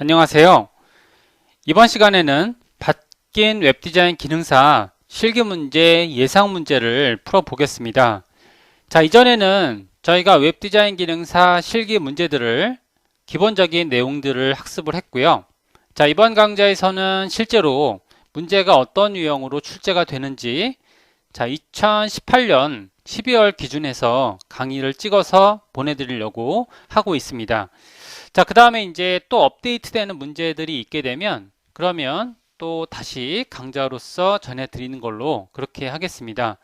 안녕하세요. 이번 시간에는 바뀐 웹디자인 기능사 실기 문제 예상 문제를 풀어보겠습니다. 자, 이전에는 저희가 웹디자인 기능사 실기 문제들을 기본적인 내용들을 학습을 했고요. 자, 이번 강좌에서는 실제로 문제가 어떤 유형으로 출제가 되는지 2018년 12월 기준에서 강의를 찍어서 보내드리려고 하고 있습니다. 자, 그 다음에 이제 또 업데이트되는 문제들이 있게 되면 그러면 또 다시 강좌로서 전해드리는 걸로 그렇게 하겠습니다.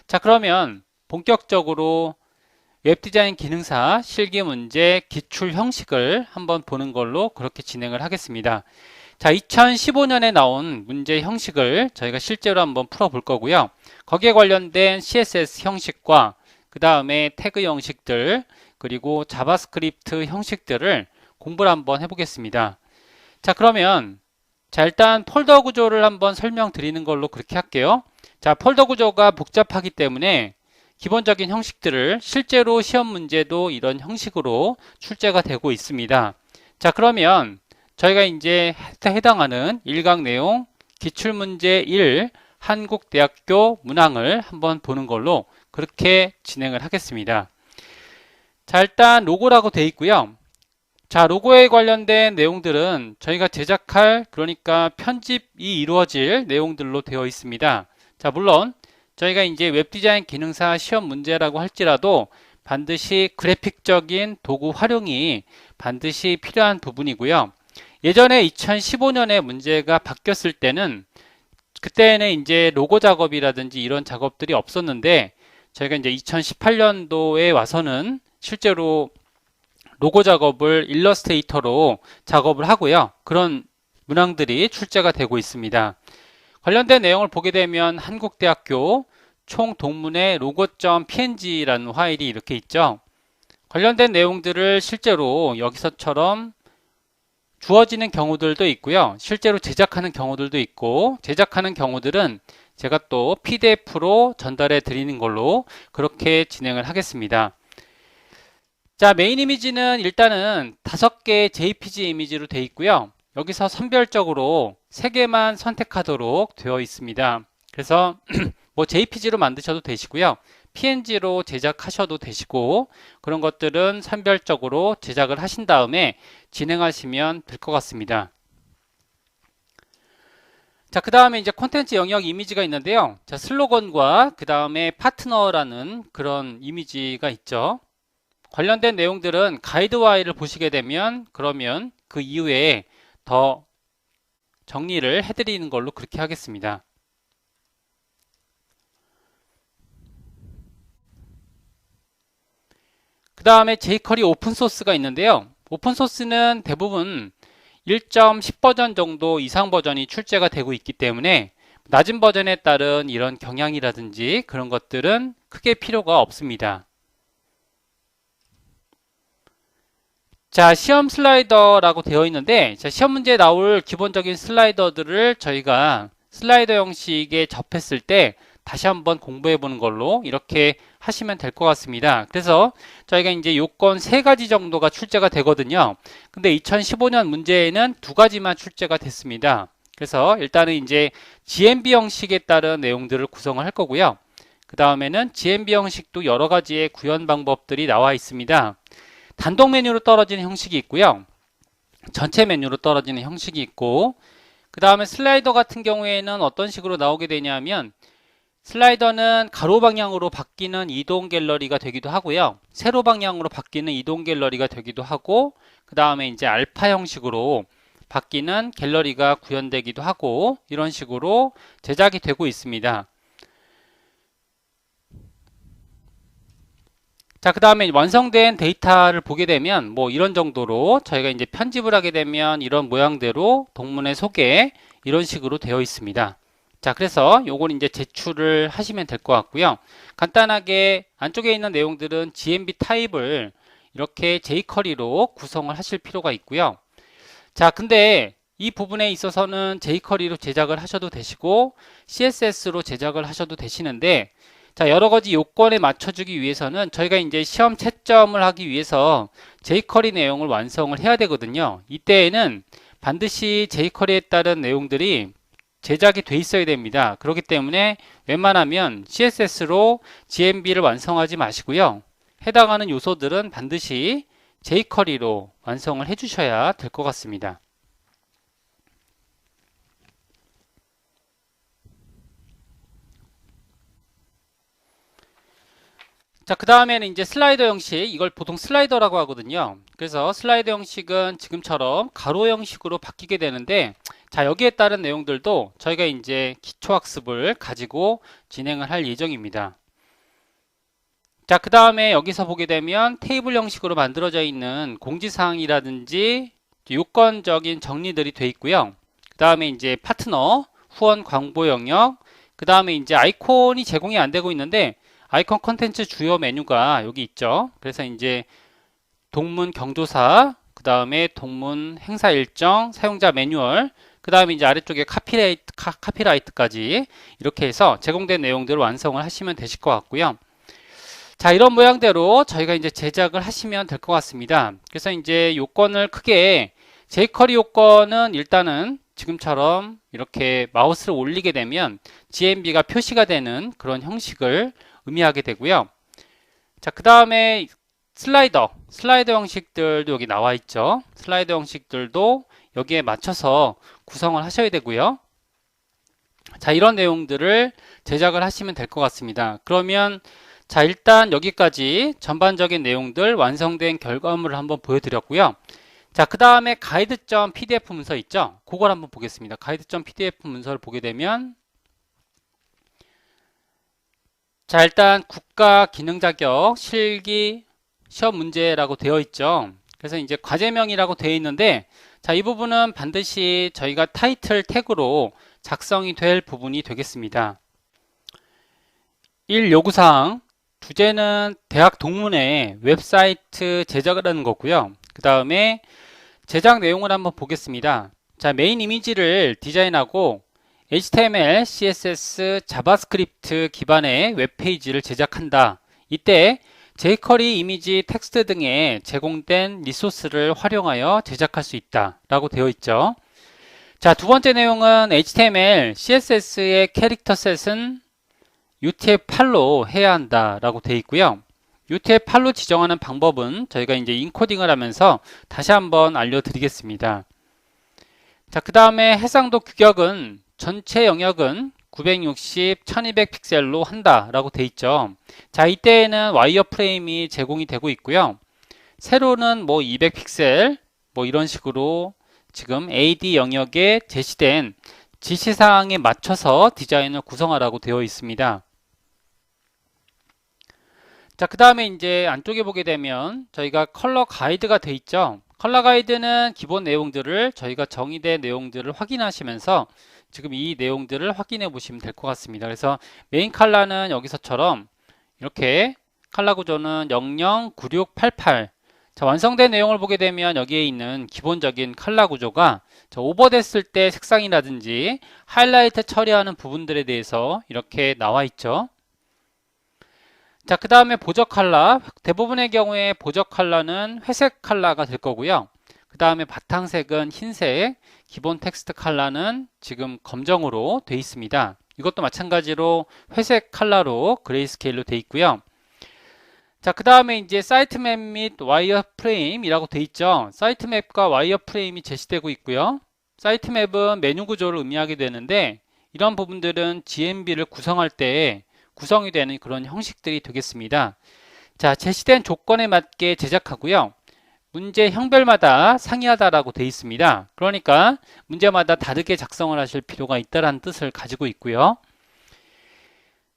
자, 그러면 본격적으로 웹디자인 기능사 실기 문제 기출 형식을 한번 보는 걸로 그렇게 진행을 하겠습니다. 자, 2015년에 나온 문제 형식을 저희가 실제로 한번 풀어볼 거고요. 거기에 관련된 CSS 형식과 그 다음에 태그 형식들 그리고 자바스크립트 형식들을 공부를 한번 해보겠습니다. 자, 그러면 일단 폴더 구조를 한번 설명드리는 걸로 그렇게 할게요. 자, 폴더 구조가 복잡하기 때문에 기본적인 형식들을 실제로 시험 문제도 이런 형식으로 출제가 되고 있습니다. 자, 그러면 저희가 이제 해당하는 1강 내용 기출문제 1 한국대학교 문항을 한번 보는 걸로 그렇게 진행을 하겠습니다. 자, 일단 로고라고 되어 있고요. 자, 로고에 관련된 내용들은 저희가 제작할, 그러니까 편집이 이루어질 내용들로 되어 있습니다. 자, 물론 저희가 이제 웹디자인 기능사 시험 문제라고 할지라도 반드시 그래픽적인 도구 활용이 반드시 필요한 부분이고요. 예전에 2015년에 문제가 바뀌었을 때는 그때는 이제 로고 작업이라든지 이런 작업들이 없었는데 저희가 이제 2018년도에 와서는 실제로 로고 작업을 일러스트레이터로 작업을 하고요. 그런 문항들이 출제가 되고 있습니다. 관련된 내용을 보게 되면 한국대학교 총동문회 로고.png라는 파일이 이렇게 있죠. 관련된 내용들을 실제로 여기서처럼 주어지는 경우들도 있고요. 실제로 제작하는 경우들도 있고, 제작하는 경우들은 제가 또 PDF로 전달해 드리는 걸로 그렇게 진행을 하겠습니다. 자, 메인 이미지는 일단은 5개의 JPG 이미지로 되어 있고요. 여기서 선별적으로 3개만 선택하도록 되어 있습니다. 그래서 뭐 JPG로 만드셔도 되시고요. PNG로 제작하셔도 되시고 그런 것들은 선별적으로 제작을 하신 다음에 진행하시면 될 것 같습니다. 자, 그 다음에 이제 콘텐츠 영역 이미지가 있는데요. 자, 슬로건과 그 다음에 파트너라는 그런 이미지가 있죠. 관련된 내용들은 가이드와이를 보시게 되면 그러면 그 이후에 더 정리를 해드리는 걸로 그렇게 하겠습니다. 그 다음에 jQuery 오픈소스가 있는데요. 오픈소스는 대부분 1.10 버전 정도 이상 버전이 출제가 되고 있기 때문에 낮은 버전에 따른 이런 경향이라든지 그런 것들은 크게 필요가 없습니다. 자, 시험 슬라이더라고 되어 있는데 자, 시험 문제에 나올 기본적인 슬라이더들을 저희가 슬라이더 형식에 접했을 때 다시 한번 공부해 보는 걸로 이렇게 하시면 될 것 같습니다. 그래서 저희가 이제 요건 3가지 정도가 출제가 되거든요. 근데 2015년 문제에는 2가지만 출제가 됐습니다. 그래서 일단은 이제 GMB 형식에 따른 내용들을 구성을 할 거고요. 그 다음에는 GMB 형식도 여러 가지의 구현 방법들이 나와 있습니다. 단독 메뉴로 떨어지는 형식이 있고요. 전체 메뉴로 떨어지는 형식이 있고 그 다음에 슬라이더 같은 경우에는 어떤 식으로 나오게 되냐면 슬라이더는 가로 방향으로 바뀌는 이동 갤러리가 되기도 하고요. 세로 방향으로 바뀌는 이동 갤러리가 되기도 하고 그 다음에 이제 알파 형식으로 바뀌는 갤러리가 구현되기도 하고 이런 식으로 제작이 되고 있습니다. 자, 그 다음에 완성된 데이터를 보게 되면 뭐 이런 정도로 저희가 이제 편집을 하게 되면 이런 모양대로 동문의 소개 이런 식으로 되어 있습니다. 자, 그래서 요걸 이제 제출을 하시면 될 것 같고요. 간단하게 안쪽에 있는 내용들은 GMB 타입을 이렇게 jQuery로 구성을 하실 필요가 있고요. 자, 근데 이 부분에 있어서는 jQuery로 제작을 하셔도 되시고 CSS로 제작을 하셔도 되시는데 자, 여러 가지 요건에 맞춰주기 위해서는 저희가 이제 시험 채점을 하기 위해서 jQuery 내용을 완성을 해야 되거든요. 이때에는 반드시 jQuery에 따른 내용들이 제작이 돼 있어야 됩니다. 그렇기 때문에 웬만하면 CSS로 GMB를 완성하지 마시고요. 해당하는 요소들은 반드시 jQuery로 완성을 해주셔야 될 것 같습니다. 자, 그 다음에는 이제 슬라이더 형식, 이걸 보통 슬라이더라고 하거든요. 그래서 슬라이더 형식은 지금처럼 가로 형식으로 바뀌게 되는데, 자, 여기에 따른 내용들도 저희가 이제 기초학습을 가지고 진행을 할 예정입니다. 자, 그 다음에 여기서 보게 되면 테이블 형식으로 만들어져 있는 공지사항이라든지 요건적인 정리들이 돼 있고요. 그 다음에 이제 파트너, 후원 광고 영역, 그 다음에 이제 아이콘이 제공이 안 되고 있는데, 아이콘 컨텐츠 주요 메뉴가 여기 있죠. 그래서 이제 동문 경조사, 그 다음에 동문 행사 일정, 사용자 매뉴얼, 그 다음에 이제 아래쪽에 카피라이트까지 이렇게 해서 제공된 내용들을 완성을 하시면 되실 것 같고요. 자, 이런 모양대로 저희가 이제 제작을 하시면 될 것 같습니다. 그래서 이제 요건을 크게 jQuery 요건은 일단은 지금처럼 이렇게 마우스를 올리게 되면 GMB가 표시가 되는 그런 형식을 의미하게 되고요. 자, 그 다음에 슬라이더 형식들도 여기 나와 있죠. 슬라이더 형식들도 여기에 맞춰서 구성을 하셔야 되고요. 자, 이런 내용들을 제작을 하시면 될 것 같습니다. 그러면 자, 일단 여기까지 전반적인 내용들 완성된 결과물을 한번 보여드렸고요. 자, 그 다음에 가이드.pdf 문서 있죠? 그걸 한번 보겠습니다. 가이드.pdf 문서를 보게 되면 자, 일단 국가 기능 자격 실기 시험 문제라고 되어 있죠. 그래서 이제 과제명이라고 되어 있는데 자, 이 부분은 반드시 저희가 타이틀 태그로 작성이 될 부분이 되겠습니다. 1. 요구사항 주제는 대학 동문회 웹사이트 제작을 하는 거고요. 그 다음에 제작 내용을 한번 보겠습니다. 자, 메인 이미지를 디자인하고 HTML, CSS, 자바스크립트 기반의 웹페이지를 제작한다. 이때 jQuery 이미지 텍스트 등에 제공된 리소스를 활용하여 제작할 수 있다 라고 되어 있죠. 자, 두 번째 내용은 HTML, CSS의 캐릭터 셋은 UTF-8로 해야 한다 라고 되어 있고요. UTF-8로 지정하는 방법은 저희가 이제 인코딩을 하면서 다시 한번 알려드리겠습니다. 자, 그 다음에 해상도 규격은 전체 영역은 960, 1200 픽셀로 한다 라고 되어 있죠. 자, 이때에는 와이어 프레임이 제공이 되고 있고요. 세로는 뭐 200 픽셀 뭐 이런 식으로 지금 AD 영역에 제시된 지시사항에 맞춰서 디자인을 구성하라고 되어 있습니다. 자, 그 다음에 이제 안쪽에 보게 되면 저희가 컬러 가이드가 돼 있죠. 컬러 가이드는 기본 내용들을 저희가 정의된 내용들을 확인하시면서 지금 이 내용들을 확인해 보시면 될 것 같습니다. 그래서 메인 컬러는 여기서처럼 이렇게 컬러 구조는 00, 96, 88. 자, 완성된 내용을 보게 되면 여기에 있는 기본적인 컬러 구조가 오버됐을 때 색상이라든지 하이라이트 처리하는 부분들에 대해서 이렇게 나와 있죠. 자, 그 다음에 보적 컬러, 대부분의 경우에 보적 컬러는 회색 컬러가 될 거고요. 그 다음에 바탕색은 흰색, 기본 텍스트 컬러는 지금 검정으로 되어 있습니다. 이것도 마찬가지로 회색 컬러로 그레이스케일로 되어 있고요. 자, 그 다음에 이제 사이트맵 및 와이어 프레임이라고 되어 있죠. 사이트맵과 와이어 프레임이 제시되고 있고요. 사이트맵은 메뉴 구조를 의미하게 되는데 이런 부분들은 GMB를 구성할 때 구성이 되는 그런 형식들이 되겠습니다. 자, 제시된 조건에 맞게 제작하고요. 문제 형별마다 상이하다라고 되어 있습니다. 그러니까 문제마다 다르게 작성을 하실 필요가 있다는 뜻을 가지고 있고요.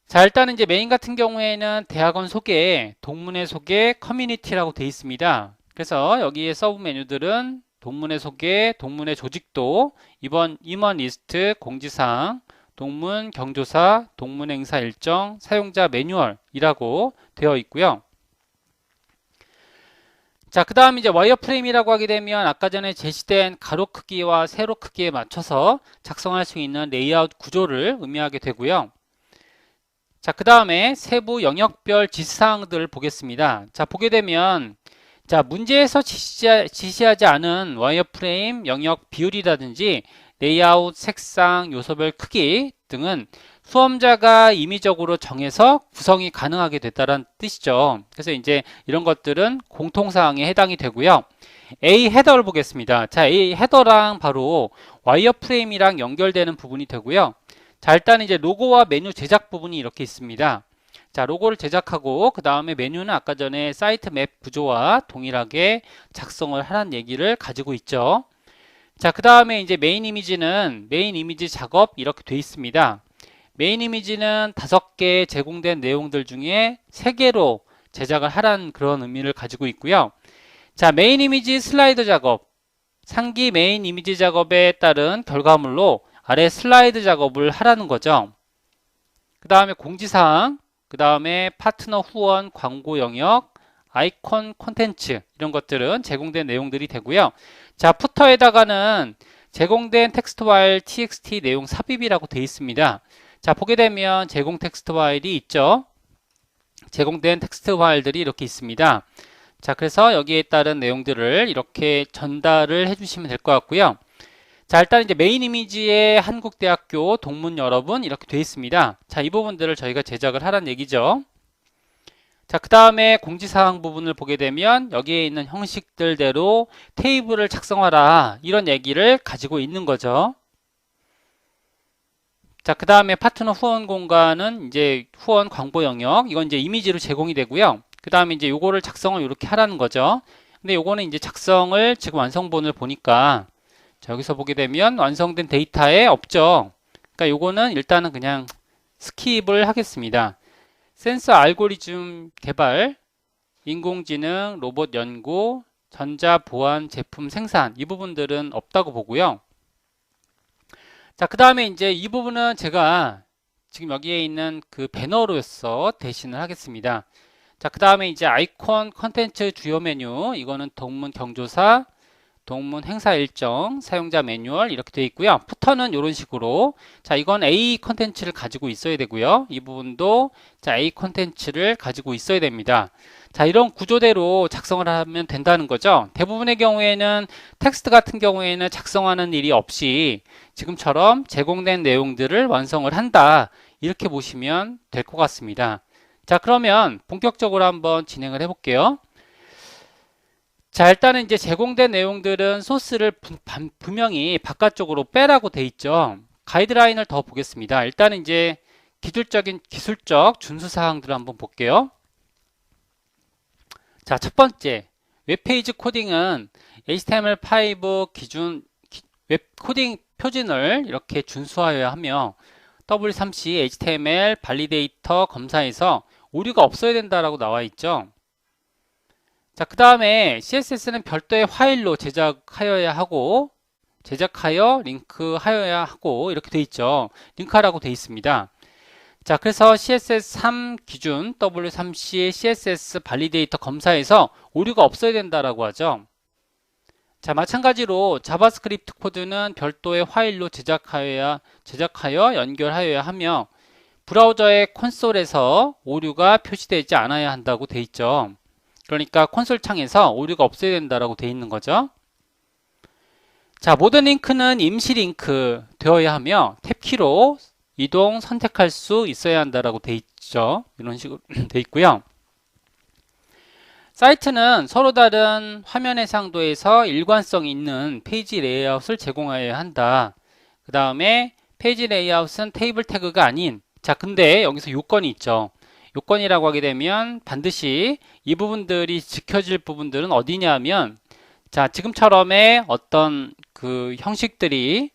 자, 일단은 이제 메인 같은 경우에는 대학원 소개, 동문회 소개, 커뮤니티라고 되어 있습니다. 그래서 여기에 서브 메뉴들은 동문회 소개, 동문회 조직도, 이번 임원 리스트, 공지사항, 동문 경조사, 동문 행사 일정, 사용자 매뉴얼이라고 되어 있고요. 자, 그 다음 이제 와이어 프레임이라고 하게 되면 아까 전에 제시된 가로 크기와 세로 크기에 맞춰서 작성할 수 있는 레이아웃 구조를 의미하게 되고요. 자, 그 다음에 세부 영역별 지시사항들을 보겠습니다. 자, 보게 되면 자, 문제에서 지시하지 않은 와이어프레임 영역 비율이라든지 레이아웃, 색상, 요소별 크기 등은 수험자가 임의적으로 정해서 구성이 가능하게 됐다는 뜻이죠. 그래서 이제 이런 것들은 공통사항에 해당이 되고요. A 헤더를 보겠습니다. 자, A 헤더랑 바로 와이어프레임이랑 연결되는 부분이 되고요. 자, 일단 이제 로고와 메뉴 제작 부분이 이렇게 있습니다. 자, 로고를 제작하고 그 다음에 메뉴는 아까 전에 사이트 맵 구조와 동일하게 작성을 하라는 얘기를 가지고 있죠. 자, 그 다음에 이제 메인 이미지는 메인 이미지 작업 이렇게 돼 있습니다. 메인 이미지는 5개 제공된 내용들 중에 3개로 제작을 하라는 그런 의미를 가지고 있고요. 자, 메인 이미지 슬라이드 작업, 상기 메인 이미지 작업에 따른 결과물로 아래 슬라이드 작업을 하라는 거죠. 그 다음에 공지사항, 그 다음에 파트너 후원 광고 영역, 아이콘 콘텐츠 이런 것들은 제공된 내용들이 되고요. 자, 푸터에다가는 제공된 텍스트 파일 txt 내용 삽입이라고 되어 있습니다. 자, 보게 되면 제공 텍스트 파일이 있죠. 제공된 텍스트 파일들이 이렇게 있습니다. 자, 그래서 여기에 따른 내용들을 이렇게 전달을 해주시면 될 것 같고요. 자, 일단 이제 메인 이미지에 한국대학교 동문 여러분 이렇게 되어 있습니다. 자, 이 부분들을 저희가 제작을 하라는 얘기죠. 자, 그 다음에 공지사항 부분을 보게 되면 여기에 있는 형식들대로 테이블을 작성하라 이런 얘기를 가지고 있는 거죠. 자, 그 다음에 파트너 후원 공간은 이제 후원 광고 영역 이건 이제 이미지로 제공이 되고요. 그 다음에 이제 요거를 작성을 이렇게 하라는 거죠. 근데 요거는 이제 작성을 지금 완성본을 보니까 자, 여기서 보게 되면 완성된 데이터에 없죠. 그러니까 요거는 일단은 그냥 스킵을 하겠습니다. 센서 알고리즘 개발, 인공지능, 로봇 연구, 전자 보안 제품 생산 이 부분들은 없다고 보고요. 자, 그 다음에 이제 이 부분은 제가 지금 여기에 있는 그 배너로서 대신을 하겠습니다. 자, 그 다음에 이제 아이콘 컨텐츠 주요 메뉴 이거는 동문 경조사, 동문 행사 일정, 사용자 매뉴얼 이렇게 되어 있고요. 푸터는 이런 식으로 자, 이건 A 컨텐츠를 가지고 있어야 되고요. 이 부분도 자, A 컨텐츠를 가지고 있어야 됩니다. 자, 이런 구조대로 작성을 하면 된다는 거죠. 대부분의 경우에는 텍스트 같은 경우에는 작성하는 일이 없이 지금처럼 제공된 내용들을 완성을 한다 이렇게 보시면 될 것 같습니다. 자, 그러면 본격적으로 한번 진행을 해볼게요. 자, 일단은 이제 제공된 내용들은 소스를 분명히 바깥쪽으로 빼라고 돼 있죠. 가이드라인을 더 보겠습니다. 일단은 이제 기술적 준수사항들을 한번 볼게요. 자, 첫 번째, 웹페이지 코딩은 HTML5 기준 웹 코딩 표준을 이렇게 준수하여야 하며 W3C HTML 발리데이터 검사에서 오류가 없어야 된다라고 나와 있죠. 자, 그 다음에 CSS는 별도의 파일로 제작하여야 하고 제작하여 링크하여야 하고 이렇게 돼 있죠. 링크하라고 돼 있습니다. 자, 그래서 CSS3 기준 W3C CSS 발리데이터 검사에서 오류가 없어야 된다라고 하죠. 자, 마찬가지로 자바스크립트 코드는 별도의 파일로 제작하여 연결하여야 하며 브라우저의 콘솔에서 오류가 표시되지 않아야 한다고 돼 있죠. 그러니까 콘솔 창에서 오류가 없어야 된다라고 돼 있는 거죠. 자, 모든 링크는 임시 링크 되어야 하며 탭키로 이동 선택할 수 있어야 한다라고 돼 있죠. 이런 식으로 돼 있고요. 사이트는 서로 다른 화면 해상도에서 일관성 있는 페이지 레이아웃을 제공하여야 한다. 그 다음에 페이지 레이아웃은 테이블 태그가 아닌 자, 근데 여기서 요건이 있죠. 요건이라고 하게 되면 반드시 이 부분들이 지켜질 부분들은 어디냐 하면 자, 지금처럼의 어떤 그 형식들이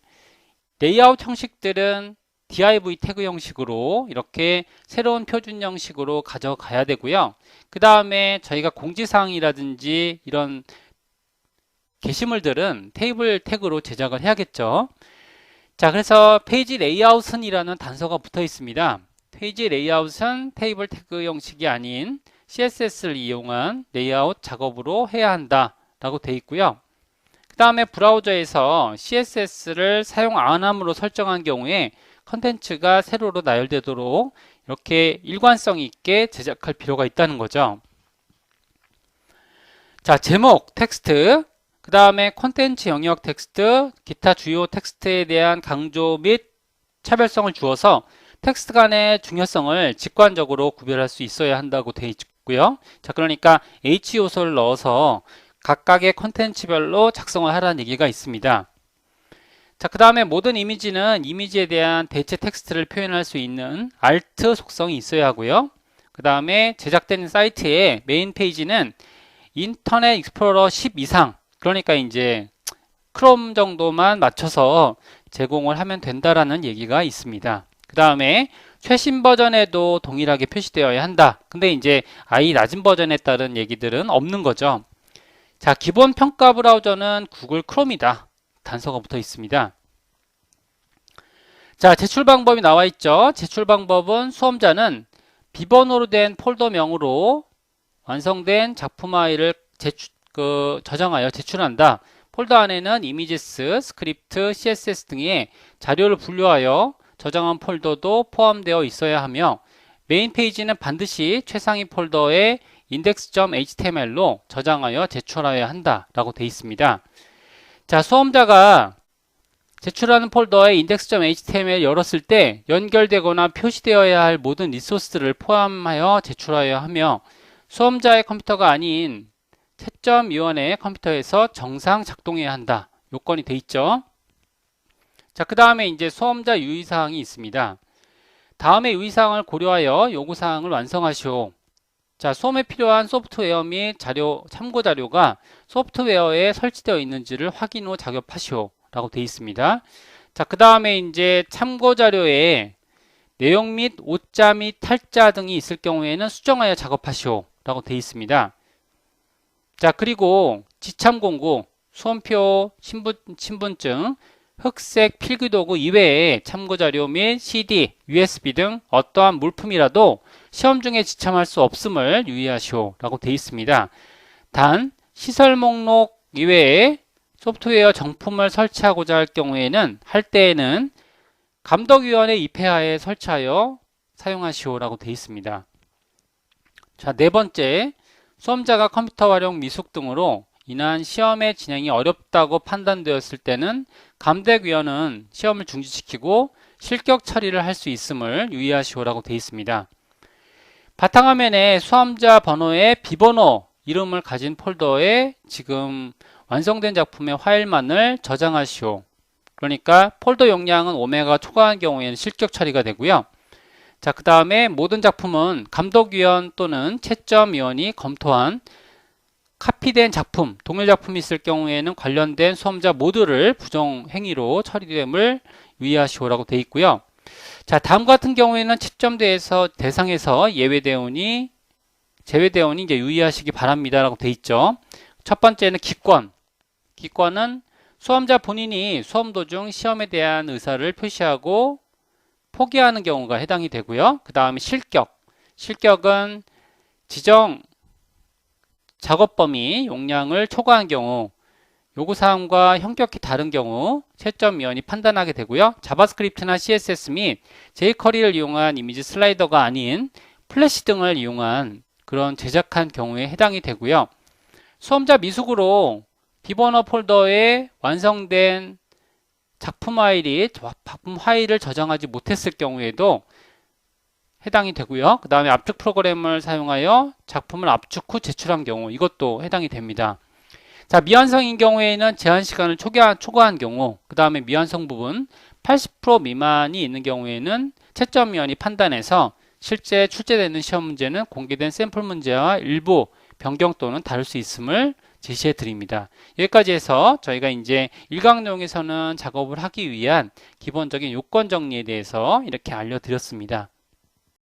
레이아웃 형식들은 div 태그 형식으로 이렇게 새로운 표준 형식으로 가져가야 되고요. 그 다음에 저희가 공지사항이라든지 이런 게시물들은 테이블 태그로 제작을 해야겠죠. 자, 그래서 페이지 레이아웃은 이라는 단서가 붙어 있습니다. 페이지 레이아웃은 테이블 태그 형식이 아닌 CSS를 이용한 레이아웃 작업으로 해야 한다 라고 되어 있고요. 그 다음에 브라우저에서 CSS를 사용 안 함으로 설정한 경우에 컨텐츠가 세로로 나열되도록 이렇게 일관성 있게 제작할 필요가 있다는 거죠. 자, 제목, 텍스트, 그 다음에 콘텐츠 영역 텍스트, 기타 주요 텍스트에 대한 강조 및 차별성을 주어서 텍스트 간의 중요성을 직관적으로 구별할 수 있어야 한다고 되어 있고요. 자, 그러니까 H 요소를 넣어서 각각의 콘텐츠별로 작성을 하라는 얘기가 있습니다. 자, 그 다음에 모든 이미지는 이미지에 대한 대체 텍스트를 표현할 수 있는 alt 속성이 있어야 하고요. 그 다음에 제작된 사이트의 메인 페이지는 인터넷 익스플로러 10 이상, 그러니까 이제 크롬 정도만 맞춰서 제공을 하면 된다라는 얘기가 있습니다. 그 다음에 최신 버전에도 동일하게 표시되어야 한다. 근데 이제 아예 낮은 버전에 따른 얘기들은 없는 거죠. 자, 기본 평가 브라우저는 구글 크롬이다. 단서가 붙어 있습니다. 자, 제출 방법이 나와 있죠. 제출 방법은 수험자는 비번호로 된 폴더명으로 완성된 작품 파일을 저장하여 제출한다. 폴더 안에는 이미지스, 스크립트, CSS 등의 자료를 분류하여 저장한 폴더도 포함되어 있어야 하며 메인 페이지는 반드시 최상위 폴더에 index.html로 저장하여 제출하여야 한다 라고 되어 있습니다. 자, 수험자가 제출하는 폴더에 index.html 열었을 때 연결되거나 표시되어야 할 모든 리소스들을 포함하여 제출하여야 하며 수험자의 컴퓨터가 아닌 채점위원회의 컴퓨터에서 정상 작동해야 한다. 요건이 돼 있죠. 자, 그 다음에 이제 수험자 유의사항이 있습니다. 다음의 유의사항을 고려하여 요구사항을 완성하시오. 자, 수험에 필요한 소프트웨어 및 참고 자료가 소프트웨어에 설치되어 있는지를 확인 후 작업하시오. 라고 되어 있습니다. 자, 그 다음에 이제 참고 자료에 내용 및 오자 및 탈자 등이 있을 경우에는 수정하여 작업하시오. 라고 되어 있습니다. 자, 그리고 지참공고, 수험표, 신분증, 흑색 필기도구 이외에 참고자료 및 CD, USB 등 어떠한 물품이라도 시험 중에 지참할 수 없음을 유의하시오 라고 되어 있습니다. 단, 시설 목록 이외에 소프트웨어 정품을 설치하고자 할 때에는 감독위원회 입회하에 설치하여 사용하시오 라고 되어 있습니다. 자, 네 번째, 수험자가 컴퓨터 활용 미숙 등으로 인한 시험의 진행이 어렵다고 판단되었을 때는 감독위원은 시험을 중지시키고 실격 처리를 할 수 있음을 유의하시오라고 되어 있습니다. 바탕화면에 수험자 번호의 비번호 이름을 가진 폴더에 지금 완성된 작품의 파일만을 저장하시오. 그러니까 폴더 용량은 5메가 초과한 경우에는 실격 처리가 되고요. 자, 그 다음에 모든 작품은 감독위원 또는 채점위원이 검토한 카피된 작품, 동일 작품이 있을 경우에는 관련된 수험자 모두를 부정행위로 처리됨을 유의하시오라고 되어 있고요. 자, 다음 같은 경우에는 채점 대상에서 제외되오니 이제 유의하시기 바랍니다라고 되어 있죠. 첫 번째는 기권. 기권은 수험자 본인이 수험 도중 시험에 대한 의사를 표시하고 포기하는 경우가 해당이 되고요. 그 다음에 실격. 실격은 지정 작업 범위 용량을 초과한 경우, 요구사항과 현격히 다른 경우 채점위원이 판단하게 되고요. 자바스크립트나 CSS 및 jQuery를 이용한 이미지 슬라이더가 아닌 플래시 등을 이용한 그런 제작한 경우에 해당이 되고요. 수험자 미숙으로 비번호 폴더에 완성된 작품 파일을 저장하지 못했을 경우에도 해당이 되고요. 그 다음에 압축 프로그램을 사용하여 작품을 압축 후 제출한 경우, 이것도 해당이 됩니다. 자, 미완성인 경우에는 제한 시간을 초과한 경우, 그 다음에 미완성 부분 80% 미만이 있는 경우에는 채점위원이 판단해서 실제 출제되는 시험 문제는 공개된 샘플 문제와 일부 변경 또는 다를 수 있음을 제시해 드립니다. 여기까지 해서 저희가 이제 1강 내용에서는 작업을 하기 위한 기본적인 요건 정리에 대해서 이렇게 알려드렸습니다.